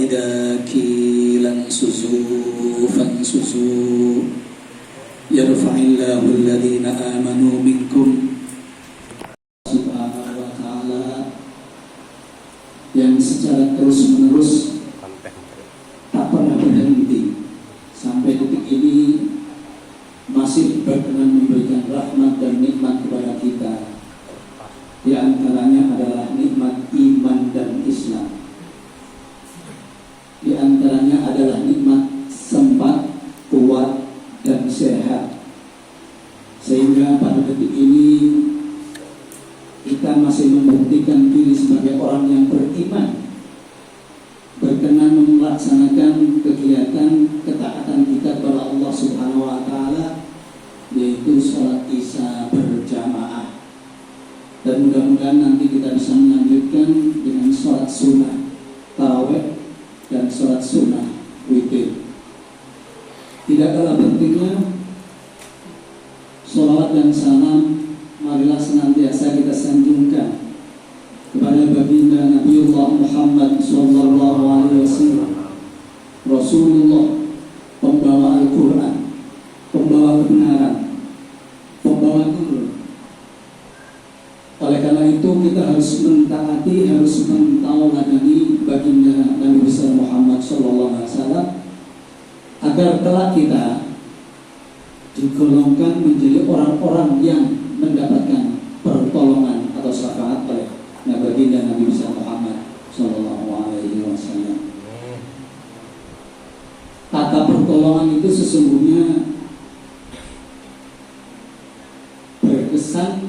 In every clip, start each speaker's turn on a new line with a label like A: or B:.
A: وإذا قيل انشزوا فانشزوا يرفع الله الذين آمنوا منكم Subhanahu wa ta'ala yang secara terus-menerus tak pernah berhenti sampai detik ini masih berkenan memberikan rahmat dan nikmat kepada kita. Di antaranya adalah nikmat iman dan Islam. Di antaranya adalah nikmat sempat, kuat, dan sehat. Sehingga pada detik ini kita masih membuktikan diri sebagai orang yang beriman, berkenan melaksanakan kegiatan ketaatan kita kepada Allah Subhanahu wa ta'ala, yaitu sholat isya berjamaah. Dan mudah-mudahan nanti kita bisa melanjutkan dengan sholat sunnah tarawih dan sholat sunnah witir. Tidak kalah pentingnya sholawat dan salam marilah senantiasa kita sanjungkan kepada baginda Nabiullah Muhammad sallallahu alaihi wasallam, Rasulullah, pembawa Al-Quran, pembawa kebenaran, pembawa nur. Oleh karena itu kita harus mentaati, harus mentauladani baginda Nabi besar Muhammad sallallahu alaihi wasallam agar kelak kita digolongkan menjadi orang-orang yang mendapatkan pertolongan atau syafaat oleh baginda Nabi besar Muhammad sallallahu alaihi wasallam. Kata pertolongan itu sesungguhnya berkesan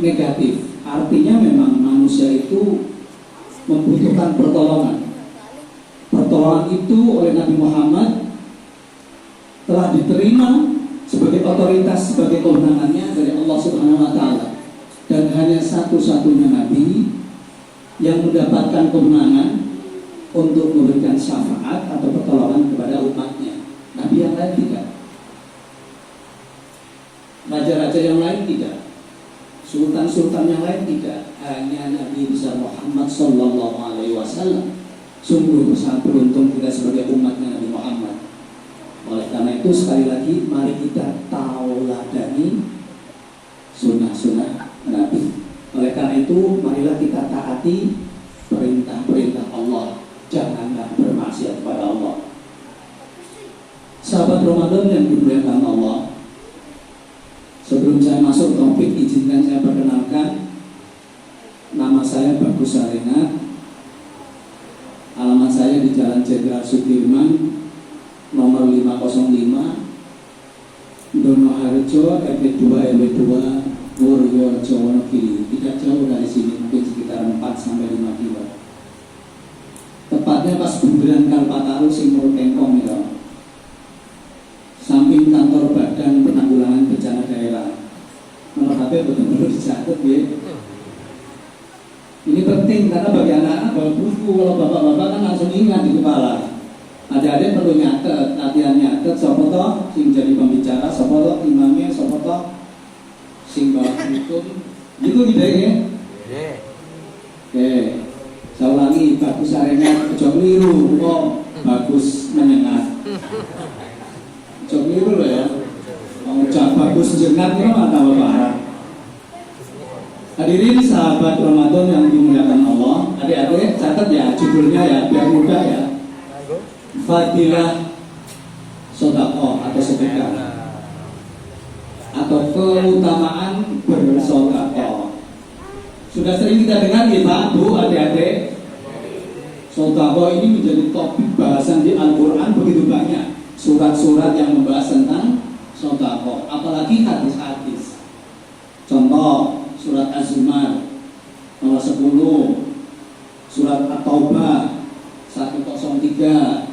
A: negatif. Artinya memang manusia itu membutuhkan pertolongan. Pertolongan itu oleh Nabi Muhammad telah diterima sebagai otoritas, sebagai kewenangannya dari Allah Subhanahu wa ta'ala. Dan hanya satu-satunya Nabi yang mendapatkan kewenangan untuk memberikan syafaat atau pertolongan kepada umatnya. Nabi yang lain tidak. Raja-raja yang lain tidak. Sultan-sultan yang lain tidak. Hanya Nabi besar Muhammad sallallahu alaihi wasallam. Sungguh sangat beruntung kita sebagai umatnya Nabi Muhammad. Oleh karena itu sekali lagi mari kita tauladani sunnah-sunnah Nabi. Oleh karena itu marilah kita taati perintah-perintah Allah. Janganlah bermaksiat kepada Allah. Sahabat Ramadan yang dimuliakan Allah, sebelum saya masuk topik, izinkan saya perkenalkan. Nama saya Bagus Sarengat. Alamat saya di Jalan Jenderal Sudirman nomor 505 Donoharjo RT 2 RW 2 Purworejo Wonogiri. Tidak jauh dari sini, mungkin sekitar 4 sampai 5 kilo. Tepatnya pas bundaran Kalpataru Simul Tengkong ya. Samping kantor Badan Penanggulangan Bencana Daerah. Nomor HP betul-betul dicatat ya. Ini penting karena bagi anak-anak bawa buku, kalau bapak-bapak kan langsung ingat di kepala. Adik-adik perlu nyatet, latihan nyatet, sapa toh sing jadi pembicara, sapa toh imamnya, sapa toh sing bawa buku. Gitu ya. Oke. Saya ulangi, Bagus Sarengat, ojo keliru, kok bagus menyengat. Ojo keliru loh ya. Ucap bagus jengat itu mah tambah parah. Hadirin sahabat Ramadan yang dimuliakan Allah, adik-adik catat ya judulnya ya biar mudah ya. Fadilah sedekah atau sedekah atau keutamaan bersedekah. Sudah sering kita dengar ya Pak, Bu, adik-adik. Sedekah ini menjadi topik bahasan di Al-Quran begitu banyak. Surat-surat yang membahas tentang sedekah, apalagi hadis-hadis. Contoh surat Az-Zumar nomor 10, surat At-Taubah 103,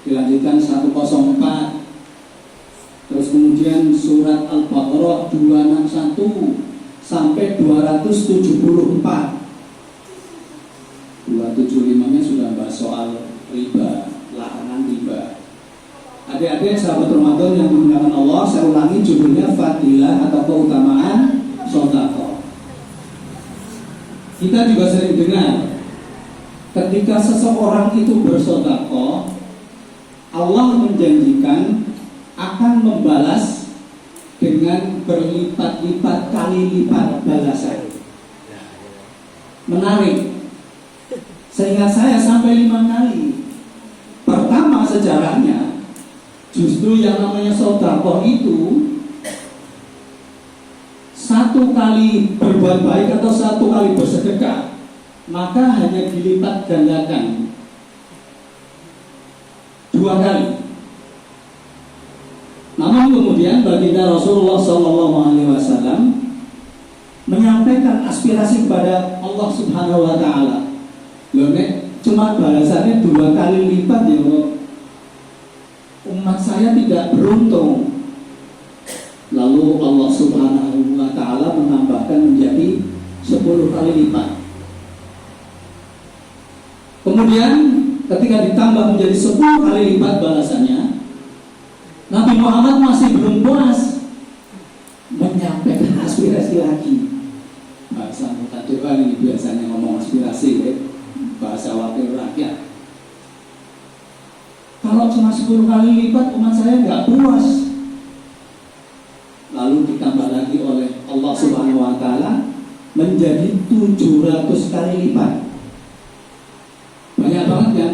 A: dilanjutkan 104, terus kemudian surat Al-Baqarah 261 sampai 274. 275-nya sudah bahas soal riba, larangan riba. Adik-adik sahabat Ramadan yang dimuliakan Allah, saya ulangi judulnya Fadilah atau keutamaan sedekah. Kita juga sering dengar ketika seseorang itu bersedekah, Allah menjanjikan akan membalas dengan berlipat-lipat kali lipat balasan. Menarik. Seingat saya sampai 5 kali. Pertama sejarahnya, justru yang namanya sedekah itu satu kali berbuat baik atau satu kali bersedekah, maka hanya dilipat gandakan 2 kali. Namun kemudian baginda Rasulullah SAW menyampaikan aspirasi kepada Allah Subhanahu Wa Taala. Loh nek cuma balasannya 2 kali lipat ya, umat saya tidak beruntung. Lalu Allah Subhanahu Wa Taala menambahkan menjadi 10 kali lipat. Kemudian ketika ditambah menjadi 10 kali lipat balasannya, Nabi Muhammad masih belum puas, menyampaikan aspirasi lagi. Bahasa mutadoa ini biasanya ngomong aspirasi ya, bahasa wakil rakyat. Kalau cuma 10 kali lipat umat saya nggak puas. Lalu ditambah lagi oleh Allah Subhanahu Wa Taala menjadi 700 kali lipat. Banyak banget kan?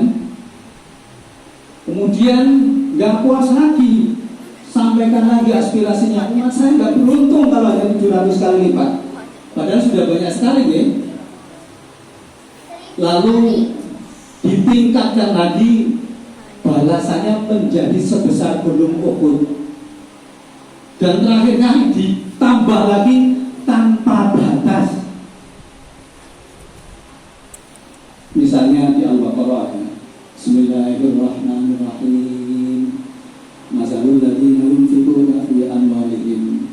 A: Kemudian nggak puas lagi, sampaikan lagi aspirasinya, umat saya nggak beruntung kalau ada 700 kali lipat. Padahal sudah banyak sekali ya. Lalu ditingkatkan lagi, balasannya menjadi sebesar gunung Uhud. Dan terakhir kali ditambah lagi tanpa batas. Misalnya di Al-Baqarah, Bismillahirrahmanirrahim. Masalul ladzina yunfiquna fi amwalihim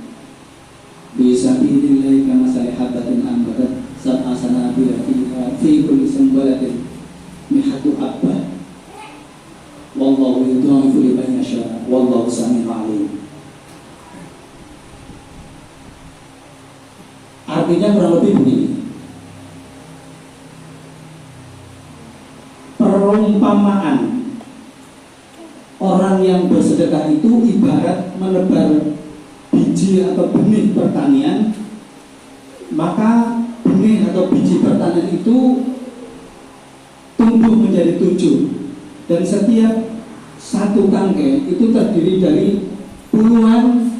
A: fi sabilillahi kamathali habatin anbatat sab'a sanabila fi kulli sunbulatin mi'atu habbah wallahu yudha'ifu liman yasha wallahu sami'un 'alim. Artinya kurang lebih begini. Perumpamaan orang yang bersedekah itu ibarat menebar biji atau benih pertanian. Maka benih atau biji pertanian itu tumbuh menjadi 7. Dan setiap satu tangkai itu terdiri dari puluhan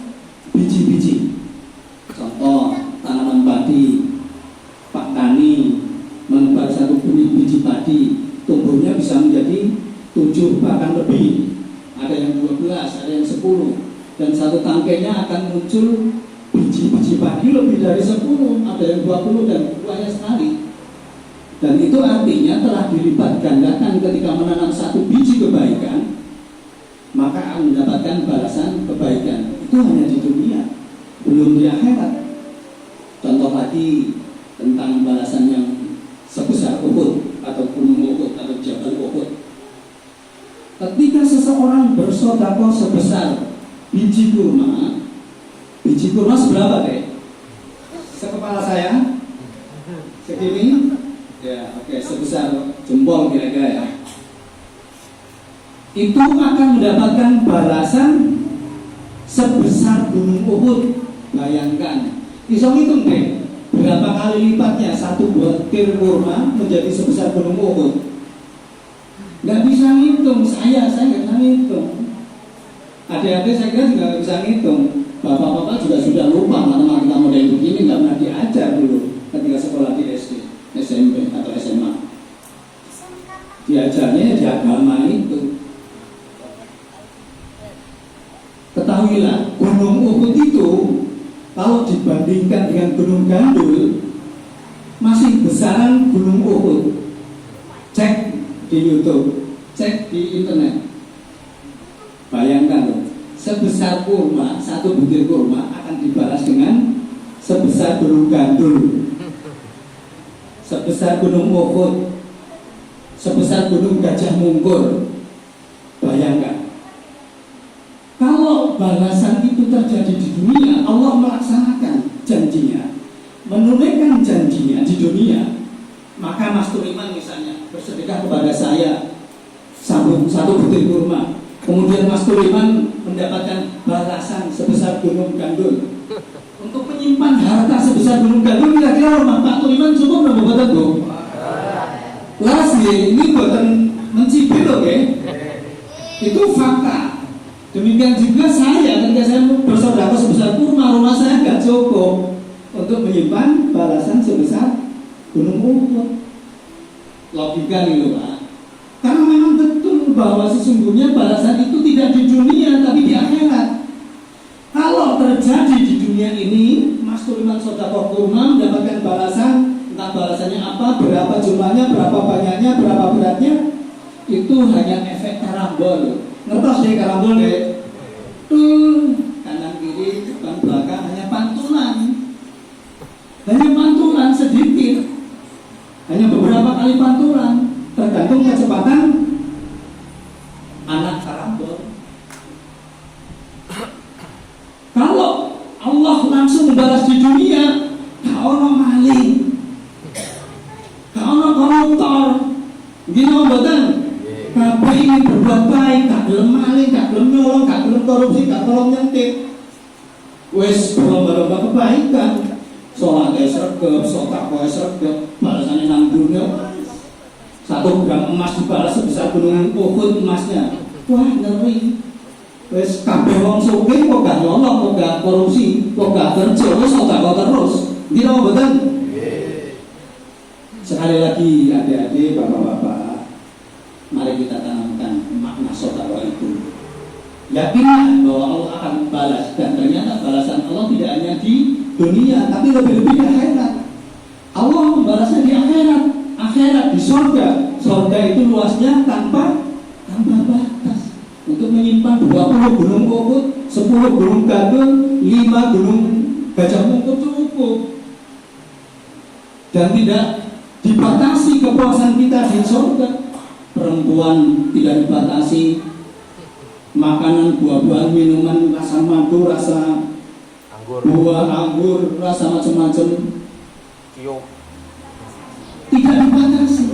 A: biji-biji. Contoh, tanaman padi, Pak Tani menebar satu benih biji padi, tumbuhnya bisa menjadi 7 bahkan lebih. Ada yang 12, ada yang 10. Dan satu tangkainya akan muncul biji-biji padi lebih dari 10, ada yang 20 dan banyak sekali. Dan itu artinya telah dilipat gandakan ketika menanam satu biji kebaikan, maka akan mendapatkan balasan kebaikan. Itu hanya di dunia, belum di akhirat. Contoh lagi tentang balasan yang sebesar Uhud atau gunung Uhud atau Jabal Uhud. Ketika seseorang bersedekah sebesar biji kurma seberapa deh? Sekepala saya? Segini? Ya, oke, sebesar jempol kira-kira ya. Itu akan mendapatkan balasan sebesar gunung Uhud. Bayangkan, bisa hitung deh berapa kali lipatnya satu butir kurma menjadi sebesar gunung Uhud. Nggak bisa ngitung, saya nggak bisa ngitung. Adik-adik saya kira juga nggak bisa ngitung. Bapak-bapak juga sudah lupa matematika model begini, nggak pernah diajar dulu ketika sekolah di SD, SMP atau SMA. Diajarnya di agama itu. Ketahuilah, gunung Uhud itu kalau dibandingkan dengan gunung Gandul masih besaran gunung Uhud. Cek di YouTube, cek di internet. Bayangkan loh, sebesar kurma, satu butir kurma akan dibalas dengan sebesar gunung Gandul, sebesar gunung Uhud, sebesar gunung Gajah Mungkur. Bayangkan, kalau balasan itu terjadi di dunia, Allah melaksanakan janjinya, menunaikan janjinya di dunia, Maka Mas Tuliman misalnya bersedekah kepada saya satu butir kurma, kemudian Mas Tuliman mendapatkan balasan sebesar gunung gandul. Untuk menyimpan harta sebesar gunung gandul, kira-kira rumah Pak Tuliman cukup nggak buatan bu? Laras ini buatan mencibir loh, itu fakta. Demikian juga saya, ketika saya bersedekah sebesar kurma, rumah saya nggak cukup untuk menyimpan balasan sebesar gunung Uhud. Logika nih loh Pak. Karena memang betul bahwa sesungguhnya balasan itu tidak di dunia tapi di akhirat. Kalau terjadi di dunia ini, Mas Tuliman sedekah kurma mendapatkan balasan, entah balasannya apa, berapa jumlahnya, berapa banyaknya, berapa beratnya, itu hanya efek karambol. Ngertos deh karambol deh. Kanan kiri depan belakang hanya pantulan. Hanya pantulan sedikit. Hanya beberapa kali pantulan, tergantung kecepatan anak karambol. Kalau Allah langsung membalas di dunia, gak ono maling, gak ono koruptor, gini mboten. Kabeh ingin berbuat baik, gak gelem maling, gak gelem nyolong, gak gelem korupsi, gak tolong nyentip. Wes berlomba-lomba kebaikan. Sholat sregep, sotak sregep, balasannya nang dunia. 1 gram emas dibalas sebesar gunung Uhud emasnya. Wah ngeri. Wes kabeh wong sugih kok gak nyolong, kok gak korupsi, kok gak kerja, wes sotak terus. Nggih napa mboten? Sekali lagi adik-adik, bapak-bapak, mari kita tanamkan makna sedekah itu. Yakinlah bahwa Allah akan membalas, dan ternyata balasan Allah tidak hanya di dunia, tapi lebih-lebih di akhirat. Allah membalasnya di akhirat, akhirat di surga. Surga itu luasnya tanpa batas. Untuk menyimpan 20 gunung Uhud, 10 gunung Gandul, 5 gunung Gajah Mungkur cukup. Dan tidak dibatasi kepuasan kita di surga. Perempuan tidak dibatasi, makanan, buah-buahan, minuman, rasa madu, rasa buah anggur, rasa macam-macam tidak dibatasi.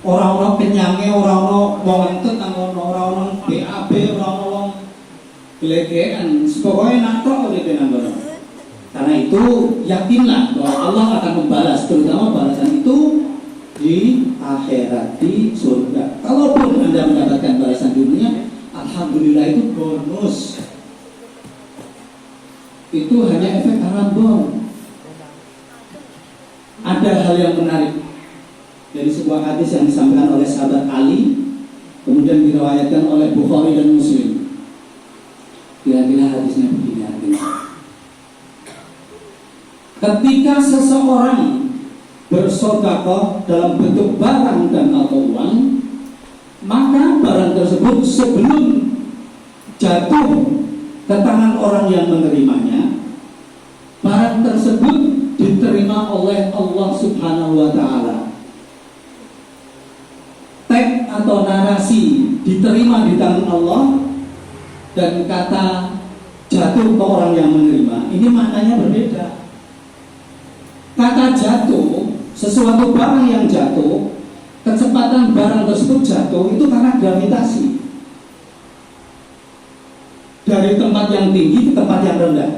A: Orang-orang kenyangnya, orang-orang wong entet, orang-orang BAB, orang-orang gelegean, pokoknya nakal oleh tenan. Karena itu yakinlah bahwa Allah akan membalas, terutama balasan itu di akhirat, di surga. Kalaupun Anda mendapatkan balasan dunia, alhamdulillah itu bonus. Itu hanya efek karambol. Ada hal yang menarik dari sebuah hadis yang disampaikan oleh sahabat Ali, kemudian diriwayatkan oleh Bukhari dan Muslim. Kira-kira hadisnya begini artinya. Ketika seseorang bersedekah dalam bentuk barang dan atau uang, maka barang tersebut sebelum jatuh ke tangan orang yang menerimanya, barang tersebut diterima oleh Allah Subhanahu wa Ta'ala. Teks atau narasi diterima di tangan Allah, dan kata jatuh ke orang yang menerima ini maknanya berbeda. Kata jatuh, sesuatu barang yang jatuh, kecepatan barang tersebut jatuh itu karena gravitasi dari tempat yang tinggi ke tempat yang rendah.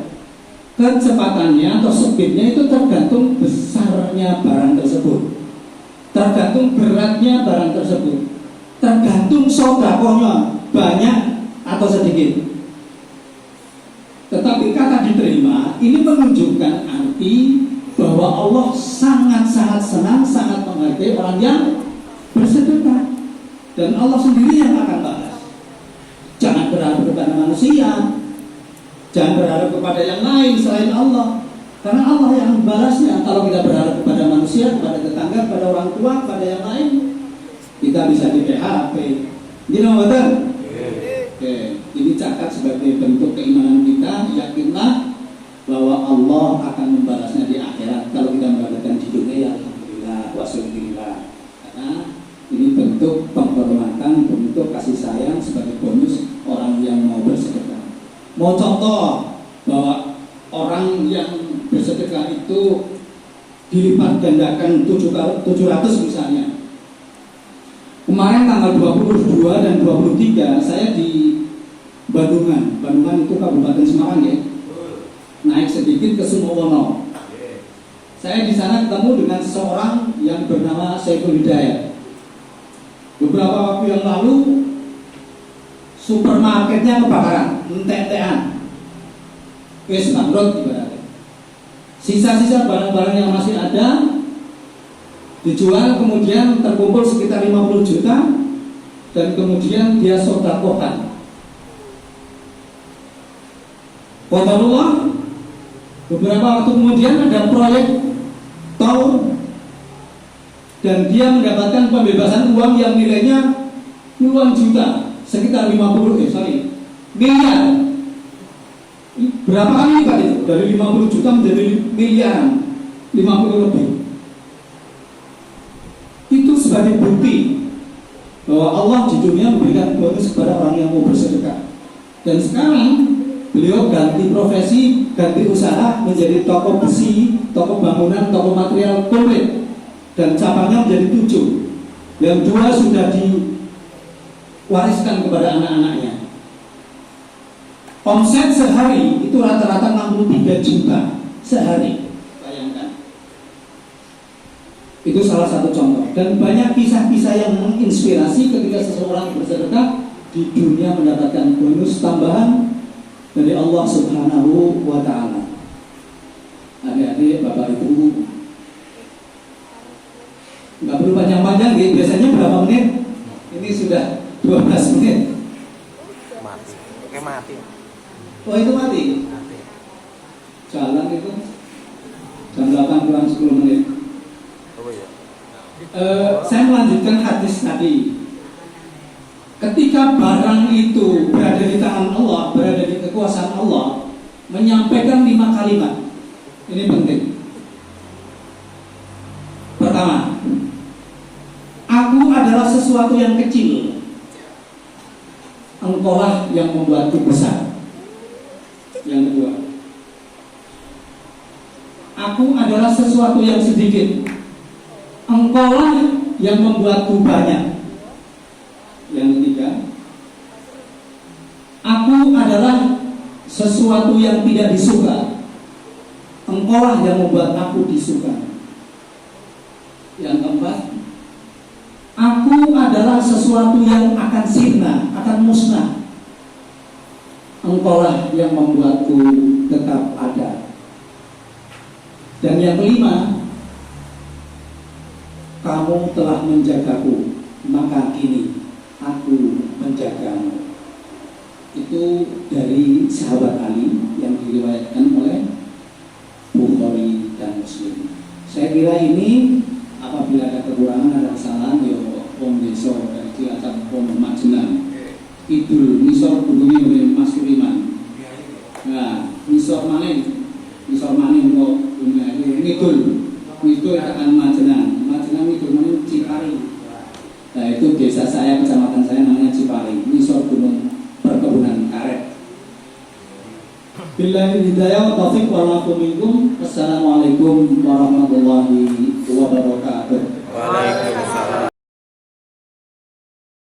A: Kecepatannya atau speednya itu tergantung besarnya barang tersebut, tergantung beratnya barang tersebut, tergantung sedekahnya banyak atau sedikit. Tetapi kata diterima ini menunjukkan arti bahwa Allah sangat-sangat senang, sangat menghargai orang yang bersedekah, dan Allah sendiri yang akan balas. Jangan berharap kepada manusia, jangan berharap kepada yang lain selain Allah, karena Allah yang membalasnya. Kalau kita berharap kepada manusia, kepada tetangga, kepada orang tua, kepada yang lain, kita bisa di PHP. Gini betul? Oke, ini catat sebagai bentuk keimanan kita. Yakinlah bahwa Allah akan membalasnya di akhirat. Kalau kita mendapatkan di dunia, ya alhamdulillah, wasyukurillah. Karena ini bentuk penghormatan, bentuk kasih sayang sebagai bonus orang yang mau bersedekah. Mau contoh bahwa orang yang bersedekah itu dilipat gandakan 700 misalnya. Kemarin tanggal 22 dan 23 saya di Bandungan. Bandungan itu Kabupaten Semarang ya. Naik sedikit ke Sumowono. Saya di sana ketemu dengan seseorang yang bernama Saiful Hidayat. Beberapa waktu yang lalu supermarketnya kebakaran, entek-entekan. Wis bangkrut ibaratnya. Sisa-sisa barang-barang yang masih ada dijual, kemudian terkumpul sekitar 50 juta dan kemudian dia sedekahkan. Qadarullah, beberapa waktu kemudian ada proyek tol dan dia mendapatkan pembebasan uang yang nilainya puluhan juta, sekitar 50 miliar. Berapa kali lipat itu? Dari 50 juta menjadi miliaran, 50 lebih. Itu sebagai bukti bahwa Allah di dunia memberikan bonus kepada orang yang mau bersedekah. Dan sekarang beliau ganti profesi, ganti usaha menjadi toko besi, toko bangunan, toko material komplit. Dan cabangnya menjadi 7. Yang 2 sudah diwariskan kepada anak-anaknya. Omset sehari itu rata-rata 63 juta sehari. Bayangkan. Itu salah satu contoh. Dan banyak kisah-kisah yang menginspirasi ketika seseorang bersedekah di dunia mendapatkan bonus tambahan dari Allah Subhanahu wa Ta'ala. Adik-adik, Bapak Ibu, nggak perlu panjang-panjang, biasanya berapa menit? Ini sudah 12 menit.
B: Mati. Oke, mati.
A: Oh, itu mati? Jalan itu jam 8 kurang 10 menit.
B: Oh iya.
A: Saya melanjutkan hadis tadi. Ketika barang itu berada di tangan Allah, berada di kekuasaan Allah, menyampaikan 5 kalimat. Ini penting. Pertama, aku adalah sesuatu yang kecil, engkaulah yang membuatku besar. Yang kedua, aku adalah sesuatu yang sedikit, engkaulah yang membuatku banyak. Yang ketiga, aku adalah sesuatu yang tidak disuka, engkaulah yang membuat aku disuka. Yang keempat, aku adalah sesuatu yang akan sirna, akan musnah, engkaulah yang membuatku tetap ada. Dan yang kelima, kamu telah menjagaku, maka kini aku menjagamu. Itu dari sahabat Ali yang diriwayatkan oleh Bukhari dan Muslim. Saya kira ini apabila ada kekurangan, ada kesalahan, yo wong desa dari Cilacap, wong Majenang, Kidul, Nisor hubungi oleh Mas Suliman. Nah, Nisor maning kok dunia Ngidul akan Majenang Ngidul maning Cipari. Nah, itu desa saya, kecamatan saya namanya Cipari, Nisor gunung perkebunan karet. Billahi hidayah wa taufiq wa minkum. Assalamualaikum warahmatullahi wabarakatuh.
B: Waalaikumsalam.